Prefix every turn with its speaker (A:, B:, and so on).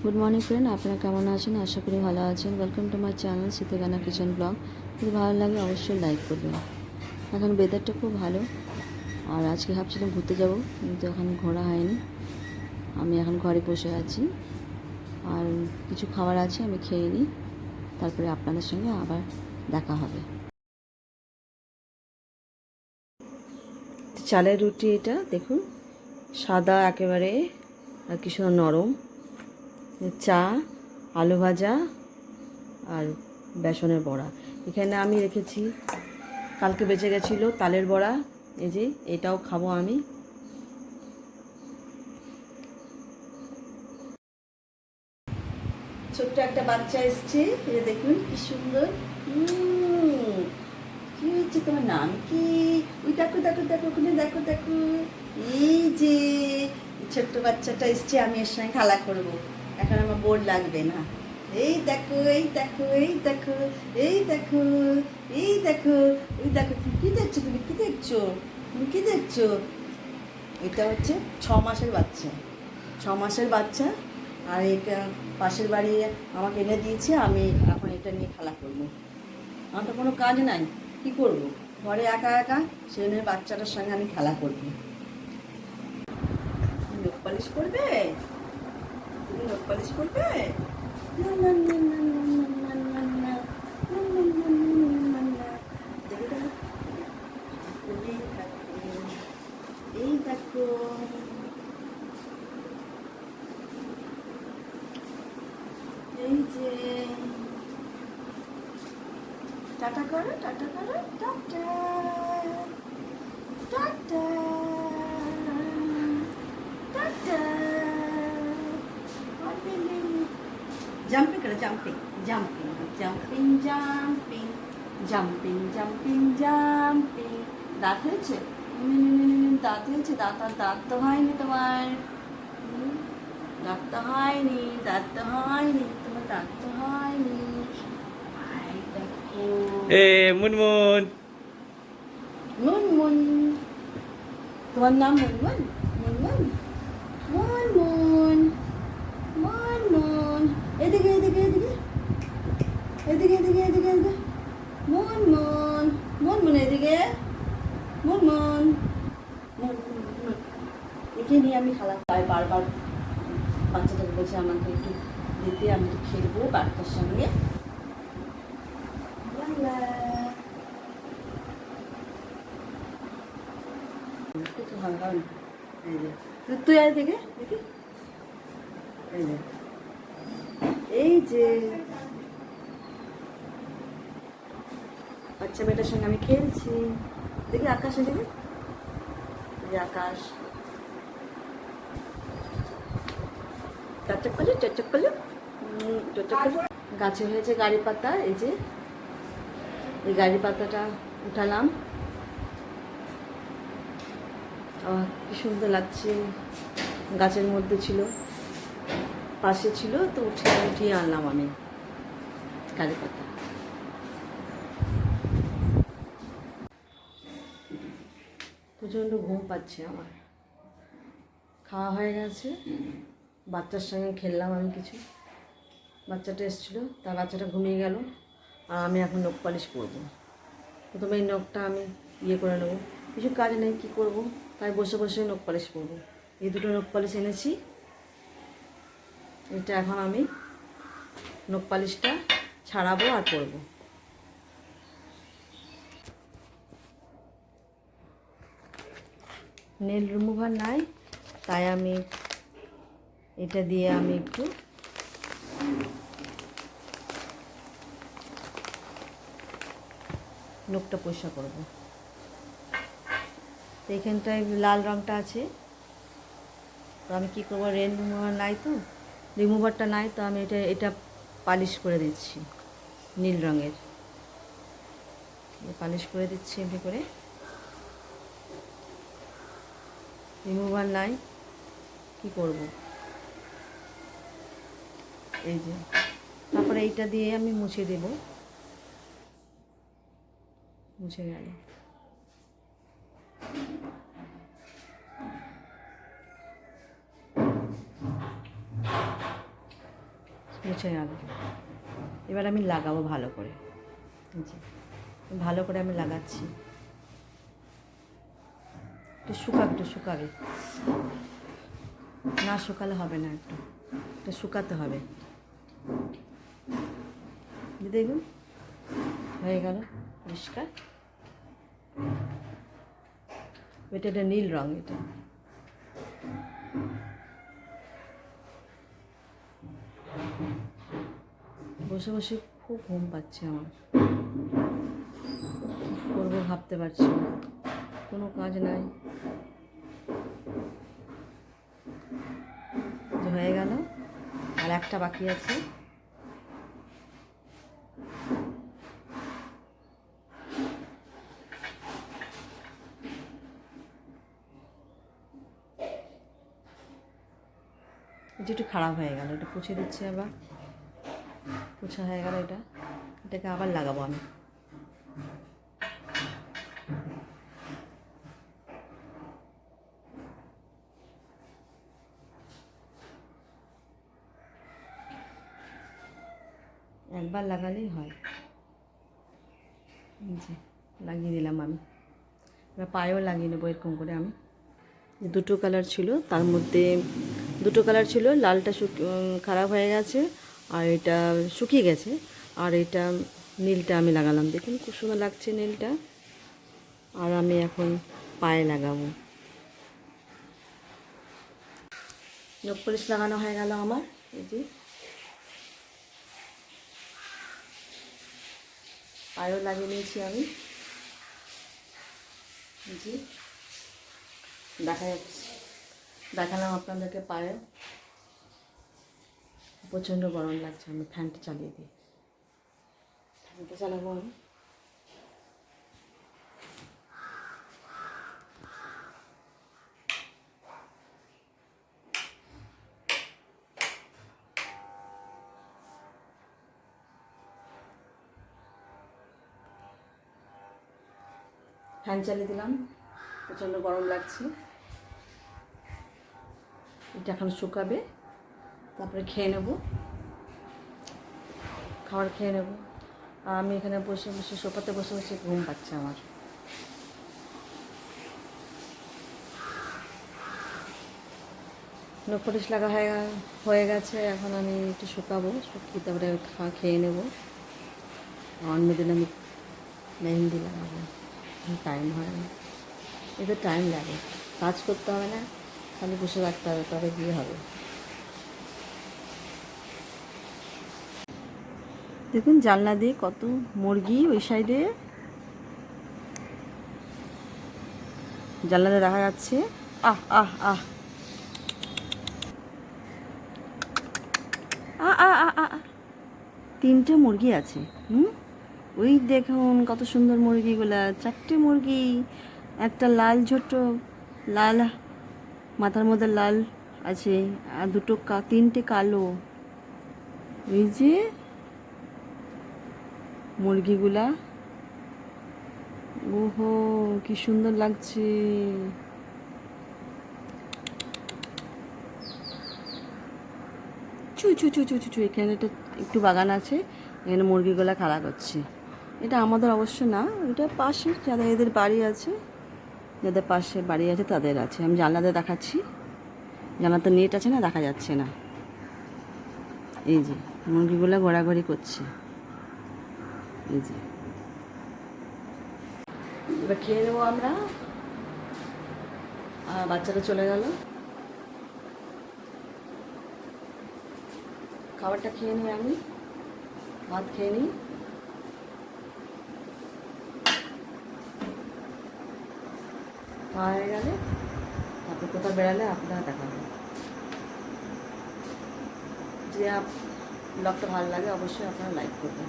A: Good morning friend, আপনারা কেমন আছেন? আশা করি ভালো আছেন। ওয়েলকাম টু মাই চ্যানেল শীতগানা কিচেন ব্লগ। যদি ভালো লাগে অবশ্যই লাইক করবেন। এখন ওয়েদারটা খুব ভালো, আর আজকে ভাবছিলাম ঘুরতে যাব, কিন্তু এখন ঘোরা হয়নি। আমি এখন ঘরে বসে আছি, আর কিছু খাবার আছে, আমি খেয়ে নিই, তারপরে আপনাদের সঙ্গে আবার দেখা হবে। চালের রুটি, এটা দেখুন, সাদা একেবারে, আর কি সুন্দর নরম। চা, আলু ভাজা আর বেসনের বড়া। এখানে আমি রেখেছি, কালকে বেঁচে গেছিলো তালের বড়া, এই যে এটাও খাবো আমি। ছোট্ট একটা বাচ্চা এসছে, এই যে দেখুন কি সুন্দর। কি হচ্ছে, তোমার নাম কি? ওই দেখো দেখো দেখো, ওখানে দেখো দেখো, এই যে ছোট্ট বাচ্চাটা এসছে, আমি এর সঙ্গে খেলা করবো, এখন আমার বোর লাগবে না। এই দেখো এই দেখো এই দেখো এই দেখো এই দেখো, ওই দেখো, তুমি কি দেখছো? তুমি কি দেখছো? তুমি কি দেখছো? এটা হচ্ছে 6 মাসের বাচ্চা, 6 মাসের বাচ্চা। আর এটা পাশের বাড়ি আমাকে এনে দিয়েছে, আমি এখন এটা নিয়ে খেলা করবো। আমার তো কোনো কাজ নাই, কি করব ঘরে একা একা, সেই জন্য বাচ্চাটার সঙ্গে আমি খেলা করবো। নখ পালিশ করবে? তুমি নখ পালিশ করবে? না না না না না না না না, এই দেখো, এই যে টাটা করো, টাটা করো, টাটা টাটা টাটা। জাম্পিং করো, jumping jumping jumping jumping jumping jumping jumping. দাঁত হয়েছে? দাঁত হয়েছে? দাঁত আর দাঁত তো হয়নি তোমার, দাঁত তো হয়নি, দাঁত তো হয়নি তোমার, দাঁত তো হয়নি। দেখো,
B: এ মুনমুন,
A: মুনমুন, তোমার নাম মুনমুন? মুনমুন, মুনমুন, মুনমুন, এদিকে এদিকে এদিকে এদিকে এদিকে এদিকে এদিকে, মুনমুন, মুনমুন এদিকে, মুনমুন, মুনমুন। একে নিয়ে আমি খেলা পাই বারবার, বাচ্চাটাকে বলছে আমাকে একটু দিতে, আমি একটু খেলবো বাচ্চার সঙ্গে। কিছু ভালো হয় না। এই যে তুই আর দেখে দেখি, এই যে এই যে বাচ্চা মেয়েটার সঙ্গে আমি খেলছি। দেখি আকাশে, দেখি যে আকাশ, চকচক করলো চকচক করলো চকচক করলো। গাছে হয়েছে গাড়ি পাতা, এই যে এই গাড়ি পাতাটা উঠালাম, কি সুন্দর লাগছে। গাছের মধ্যে ছিল, পাশে ছিল, তো উঠিয়ে আনলাম আমি গাড়ি পাতা। প্রচণ্ড ঘুম পাচ্ছে আমার, খাওয়া হয়ে গেছে, বাচ্চার সঙ্গে খেললাম আমি কিছু, বাচ্চাটা এসেছিলো, তার বাচ্চাটা ঘুমিয়ে গেল, আর আমি এখন নখ পালিশ করবো। প্রথমে এই নখটা আমি করে নেবো, কিছু কাজ নেই, কী করবো, তাই বসে বসে নখ পালিশ করবো। এই দুটো নখ পালিশ এনেছি, এটা এখন আমি নখ পালিশটা ছাড়াবো আর করবো। নেল রিমুভার নাই, তাই আমি এটা দিয়ে আমি একটু নখটা পরিষ্কার করবো। তো এইখানটায় লাল রঙটা আছে, তো আমি কী করবো, রেন রিমুভার নাই, তো রিমুভারটা নাই, তো আমি এটা পালিশ করে দিচ্ছি নীল রঙের, পালিশ করে দিচ্ছি এমনি করে। রিমুভার নাই, কি করব, এই যে তারপরে এইটা দিয়ে আমি মুছে দেব, মুছে গেল। মুছে গেল। এবার আমি লাগাবো ভালো করে। জি, ভালো করে আমি লাগাচ্ছি। একটু শুকাবে। না শুকালে হবে না, একটু শুকাতে হবে। দেখুন হয়ে গেল পরিষ্কার। এটা নীল রঙ। এটা বসে বসে খুব ঘুম পাচ্ছে আমার, কী করবো ভাবতে পারছি না, কোনো কাজ নাই। যে হয়ে গেল, আর একটা বাকি আছে। এটা একটু খারাপ হয়ে গেল, এটা পুছে দিচ্ছি আবার। পোছা হয়ে গেল এটাকে আবার লাগাবো আমি। একবার লাগালেই হয়। জি, লাগিয়ে দিলাম আমি। এবার পায়েও লাগিয়ে নেবো এরকম করে আমি। দুটো কালার ছিল, তার মধ্যে দুটো কালার ছিল, লালটা খারাপ হয়ে গেছে আর এটা শুকিয়ে গেছে, আর এটা নীলটা আমি লাগালাম। দেখুন খুব সুন্দর লাগছে নীলটা। আর আমি এখন পায়ে লাগাবো। নখ পলিশ লাগানো হয়ে গেল আমার। এই যে পায়েও লাগিয়ে নিয়েছি আমি। জি, দেখালাম আপনাদেরকে পায়ে। প্রচণ্ড গরম লাগছে, আমি ফ্যানটা চালিয়ে দিই। ফ্যানটা চালাবো আমি। ফ্যান চালিয়ে দিলাম, প্রচণ্ড গরম লাগছে। এটা এখন শুকাবে, তারপরে খেয়ে নেব, খাবার খেয়ে নেব। আর আমি এখানে বসে বসে সোফাতে বসে বসে ঘুম পাচ্ছে আমার। নখ পলিশ লাগা হয়ে গেছে। এখন আমি একটু শুকাবো, শুকিয়ে তারপরে খেয়ে নেব। অন্যদিন আমি মেহেন্দি লাগাবো, টাইম হয় না, এতে টাইম লাগে। কাজ করতে হবে না, খালি বসে রাখতে হবে, তবে গিয়ে হবে। দেখুন জানলা দিয়ে কত মুরগি, ওই সাইডে জানলাতে দেখা যাচ্ছে। আহ আহ আহ তিনটে মুরগি আছে। ওই দেখুন কত সুন্দর মুরগিগুলা, 4টে মুরগি। একটা লাল ছোট লাল, মাথার মধ্যে লাল আছে, আর তিনটে কালো। এই যে মুরগিগুলা, ওহো কি সুন্দর লাগছে। চু চু চু চু চু, এখানে একটু বাগান আছে, এখানে মুরগিগুলা খেলা করছে। এটা আমাদের অবশ্য না, এটা পাশে যাদের এদের বাড়ি আছে, যাদের পাশে বাড়ি আছে তাদের আছে। আমি জানলাতে দেখাচ্ছি, জানলাতে নেট আছে না, দেখা যাচ্ছে না। এই যে মুরগিগুলো ঘোরাঘুরি করছে। এই যে এবার খেয়ে নেবো আমরা। বাচ্চাটা চলে গেল, খাবারটা খেয়ে নিই আমি, ভাত খেয়ে নিই। হয়ে গেলে তারপর কোথাও বেড়ালে আপনারা দেখাবেন। যে ব্লগটা ভালো লাগে অবশ্যই আপনারা লাইক করবেন।